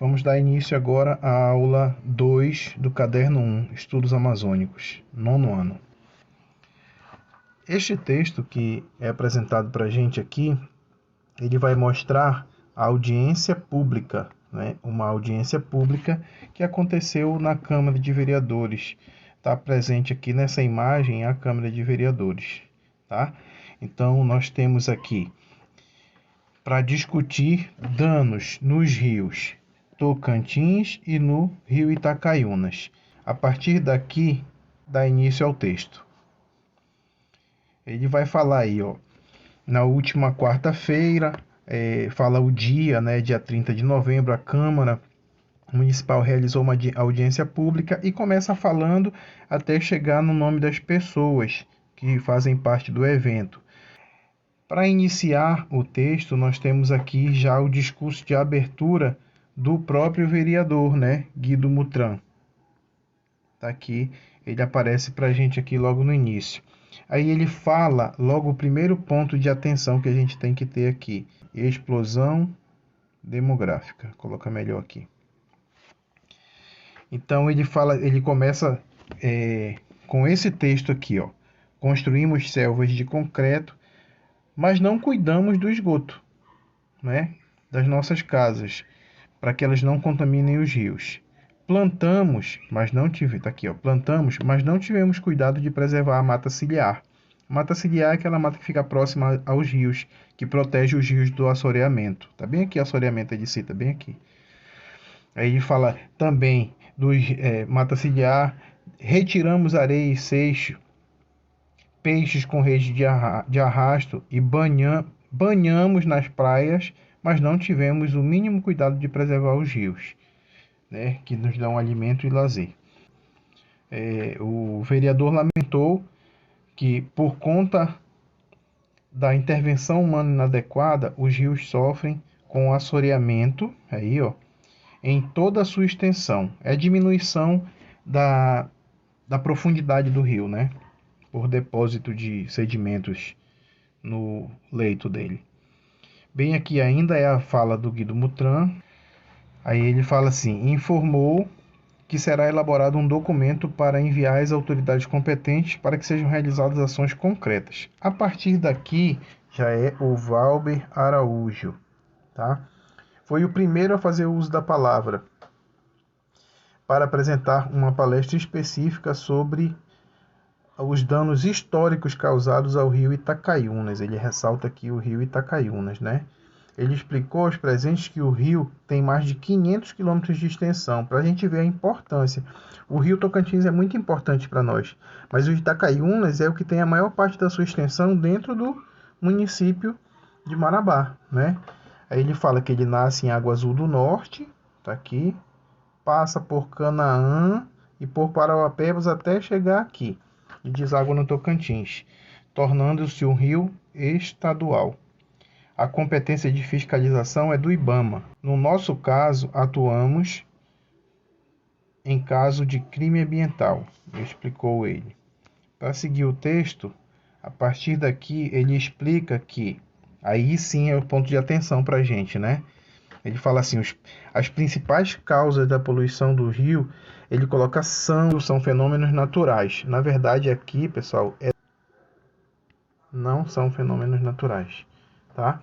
Vamos dar início agora à aula 2 do caderno 1, Estudos Amazônicos, nono ano. Este texto que é apresentado para a gente aqui, ele vai mostrar a audiência pública, né? Uma audiência pública que aconteceu na Câmara de Vereadores. Está presente aqui nessa imagem a Câmara de Vereadores, tá? Então, nós temos aqui para discutir danos nos rios Tocantins e no rio Itacaiunas. A partir daqui, dá início ao texto. Ele vai falar aí, ó, na última quarta-feira, fala o dia, né, dia 30 de novembro, a Câmara Municipal realizou uma audiência pública e começa falando até chegar no nome das pessoas que fazem parte do evento. Para iniciar o texto, nós temos aqui já o discurso de abertura do próprio vereador, né, Guido Mutran. Tá aqui, ele aparece para a gente aqui logo no início. Aí ele fala logo o primeiro ponto de atenção que a gente tem que ter aqui: explosão demográfica. Vou colocar melhor aqui. Então ele começa com esse texto aqui, ó: construímos selvas de concreto, mas não cuidamos do esgoto, né, das nossas casas, para que elas não contaminem os rios. Plantamos, mas não tivemos cuidado de preservar a mata ciliar. Mata ciliar é aquela mata que fica próxima aos rios, que protege os rios do assoreamento. Tá bem aqui, assoreamento ele cita, bem aqui. Aí ele fala também dos mata ciliar, retiramos areia e seixo, peixes com rede de arrasto e banhamos nas praias, mas não tivemos o mínimo cuidado de preservar os rios, né, que nos dão alimento e lazer. O vereador lamentou que, por conta da intervenção humana inadequada, os rios sofrem com assoreamento, aí, ó, em toda a sua extensão. É a diminuição da profundidade do rio, né, por depósito de sedimentos no leito dele. Bem aqui ainda é a fala do Guido Mutran. Aí ele fala assim: informou que será elaborado um documento para enviar às autoridades competentes para que sejam realizadas ações concretas. A partir daqui já é o Valber Araújo, tá? Foi o primeiro a fazer uso da palavra para apresentar uma palestra específica sobre os danos históricos causados ao rio Itacaiunas. Ele ressalta aqui o rio Itacaiunas, né? Ele explicou aos presentes que o rio tem mais de 500 quilômetros de extensão, para a gente ver a importância. O rio Tocantins é muito importante para nós, mas o Itacaiunas é o que tem a maior parte da sua extensão dentro do município de Marabá, né? Aí ele fala que ele nasce em Água Azul do Norte, tá aqui, passa por Canaã e por Parauapebas até chegar aqui, e deságua no Tocantins, tornando-se um rio estadual. A competência de fiscalização é do IBAMA. No nosso caso, atuamos em caso de crime ambiental, explicou ele. Para seguir o texto, a partir daqui ele explica que, aí sim é o ponto de atenção para a gente, né? Ele fala assim: as principais causas da poluição do rio, ele coloca são fenômenos naturais. Na verdade, aqui, pessoal, não são fenômenos naturais, tá?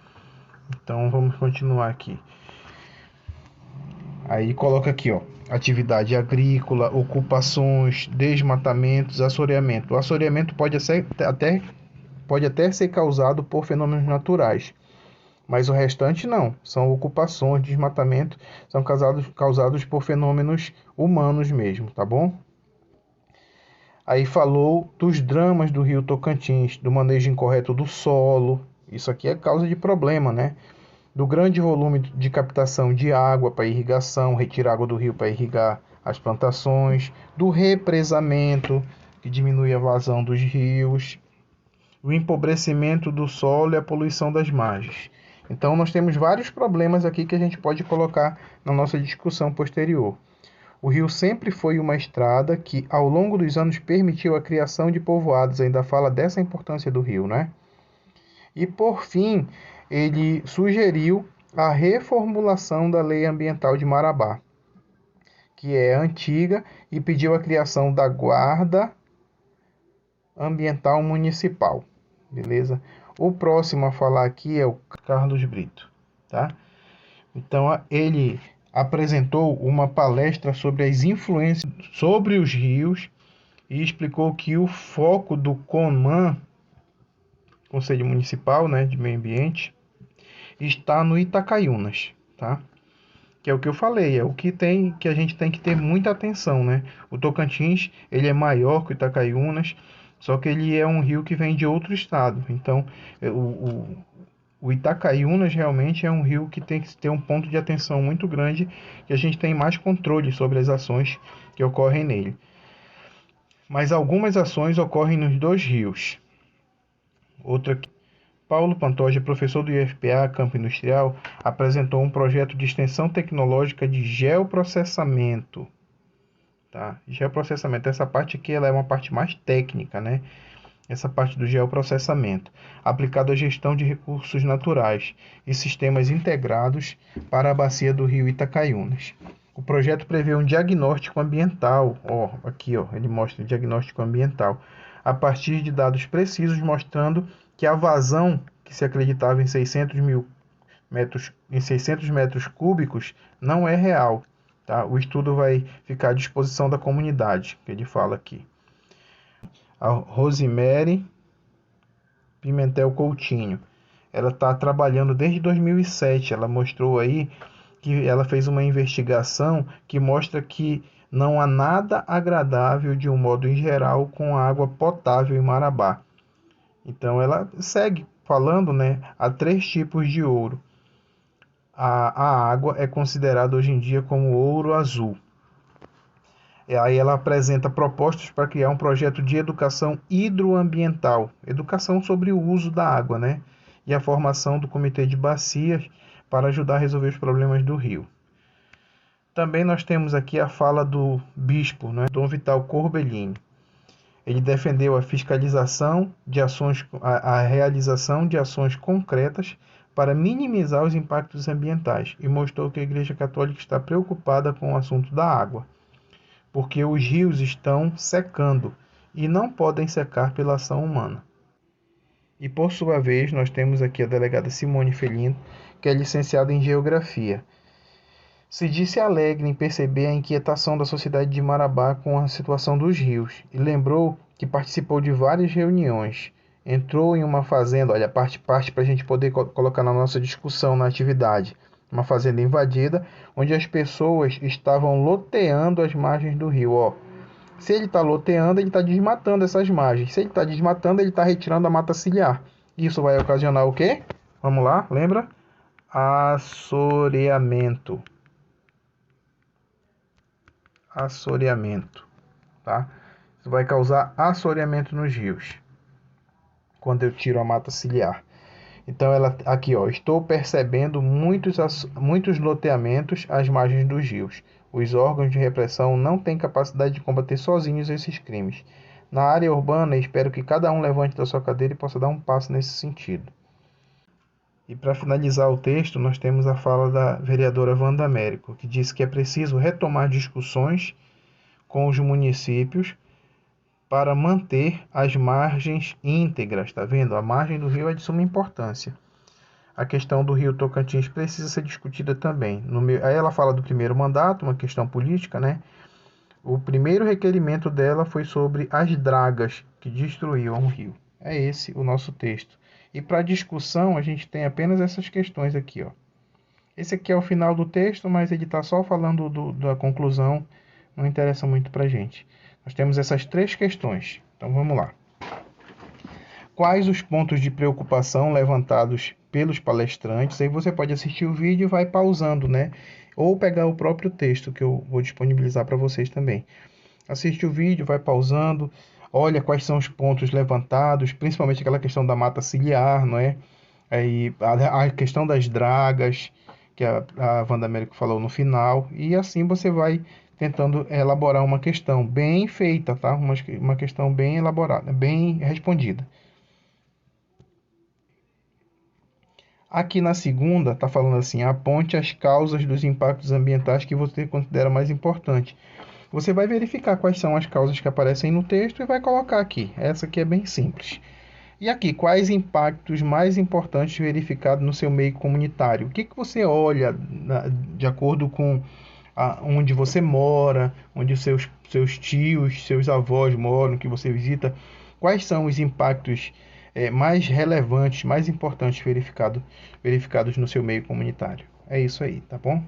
Então vamos continuar aqui. Aí coloca aqui, ó: atividade agrícola, ocupações, desmatamentos, assoreamento. O assoreamento pode até ser causado por fenômenos naturais, mas o restante não. São ocupações, desmatamento, são causados por fenômenos humanos mesmo, tá bom? Aí falou dos dramas do rio Tocantins, do manejo incorreto do solo. Isso aqui é causa de problema, né? Do grande volume de captação de água para irrigação, retirar água do rio para irrigar as plantações, do represamento, que diminui a vazão dos rios, o empobrecimento do solo e a poluição das margens. Então, nós temos vários problemas aqui que a gente pode colocar na nossa discussão posterior. O rio sempre foi uma estrada que, ao longo dos anos, permitiu a criação de povoados. Ainda fala dessa importância do rio, né? E, por fim, ele sugeriu a reformulação da Lei Ambiental de Marabá, que é antiga, e pediu a criação da Guarda Ambiental Municipal, beleza? O próximo a falar aqui é o Carlos Brito, tá? Então, ele apresentou uma palestra sobre as influências sobre os rios e explicou que o foco do CONMAN, Conselho Municipal, né, de Meio Ambiente, está no Itacaiunas, tá? Que é o que eu falei, é o que tem que a gente tem que ter muita atenção, né? O Tocantins, ele é maior que o Itacaiunas, só que ele é um rio que vem de outro estado. Então, o Itacaiunas realmente é um rio que tem que ter um ponto de atenção muito grande, que a gente tem mais controle sobre as ações que ocorrem nele. Mas algumas ações ocorrem nos dois rios. Outra, Paulo Pantoja, professor do IFPA Campo Industrial, apresentou um projeto de extensão tecnológica de geoprocessamento. Tá? Geoprocessamento, essa parte aqui ela é uma parte mais técnica, né? Essa parte do geoprocessamento, aplicado à gestão de recursos naturais e sistemas integrados para a bacia do rio Itacaiunas. O projeto prevê um diagnóstico ambiental, aqui ele mostra o diagnóstico ambiental, a partir de dados precisos mostrando que a vazão que se acreditava em 600 metros cúbicos não é real. Tá? O estudo vai ficar à disposição da comunidade, que ele fala aqui. A Rosemary Pimentel Coutinho, ela está trabalhando desde 2007. Ela mostrou aí que ela fez uma investigação que mostra que não há nada agradável de um modo em geral com a água potável em Marabá. Então ela segue falando, né? Há 3 tipos de ouro. A água é considerada hoje em dia como ouro azul. E aí ela apresenta propostas para criar um projeto de educação hidroambiental, educação sobre o uso da água, né? E a formação do comitê de bacias para ajudar a resolver os problemas do rio. Também nós temos aqui a fala do bispo, né, Dom Vital Corbellini. Ele defendeu a fiscalização de ações, a realização de ações concretas para minimizar os impactos ambientais e mostrou que a Igreja Católica está preocupada com o assunto da água, porque os rios estão secando e não podem secar pela ação humana. E por sua vez, nós temos aqui a delegada Simone Felino, que é licenciada em Geografia. Se disse alegre em perceber a inquietação da sociedade de Marabá com a situação dos rios e lembrou que participou de várias reuniões. Entrou em uma fazenda, olha, parte para a gente poder colocar na nossa discussão, na atividade. Uma fazenda invadida, onde as pessoas estavam loteando as margens do rio. Se ele está loteando, ele está desmatando essas margens. Se ele está desmatando, ele está retirando a mata ciliar. Isso vai ocasionar o quê? Vamos lá, lembra? Assoreamento. Assoreamento, tá? Isso vai causar assoreamento nos rios, quando eu tiro a mata ciliar. Então, ela aqui, estou percebendo muitos loteamentos às margens dos rios. Os órgãos de repressão não têm capacidade de combater sozinhos esses crimes. Na área urbana, espero que cada um levante da sua cadeira e possa dar um passo nesse sentido. E para finalizar o texto, nós temos a fala da vereadora Wanda Américo, que diz que é preciso retomar discussões com os municípios para manter as margens íntegras, tá vendo? A margem do rio é de suma importância. A questão do rio Tocantins precisa ser discutida também. Aí ela fala do primeiro mandato, uma questão política, né? O primeiro requerimento dela foi sobre as dragas que destruíam o rio. É esse o nosso texto. E para discussão, a gente tem apenas essas questões aqui, ó. Esse aqui é o final do texto, mas ele está só falando da conclusão, não interessa muito para a gente. Nós temos essas 3 questões, então vamos lá. Quais os pontos de preocupação levantados pelos palestrantes? Aí você pode assistir o vídeo e vai pausando, né? Ou pegar o próprio texto que eu vou disponibilizar para vocês também. Assiste o vídeo, vai pausando, olha quais são os pontos levantados, principalmente aquela questão da mata ciliar, não é? Aí, a questão das dragas, que a Wanda Américo falou no final, e assim você vai tentando elaborar uma questão bem feita, tá? Uma questão bem elaborada, bem respondida. Aqui na segunda, está falando assim: aponte as causas dos impactos ambientais que você considera mais importantes. Você vai verificar quais são as causas que aparecem no texto e vai colocar aqui. Essa aqui é bem simples. E aqui, quais impactos mais importantes verificados no seu meio comunitário? O que você olha de acordo com onde você mora, onde os seus tios, seus avós moram, que você visita? Quais são os impactos mais relevantes, mais importantes verificados no seu meio comunitário? É isso aí, tá bom?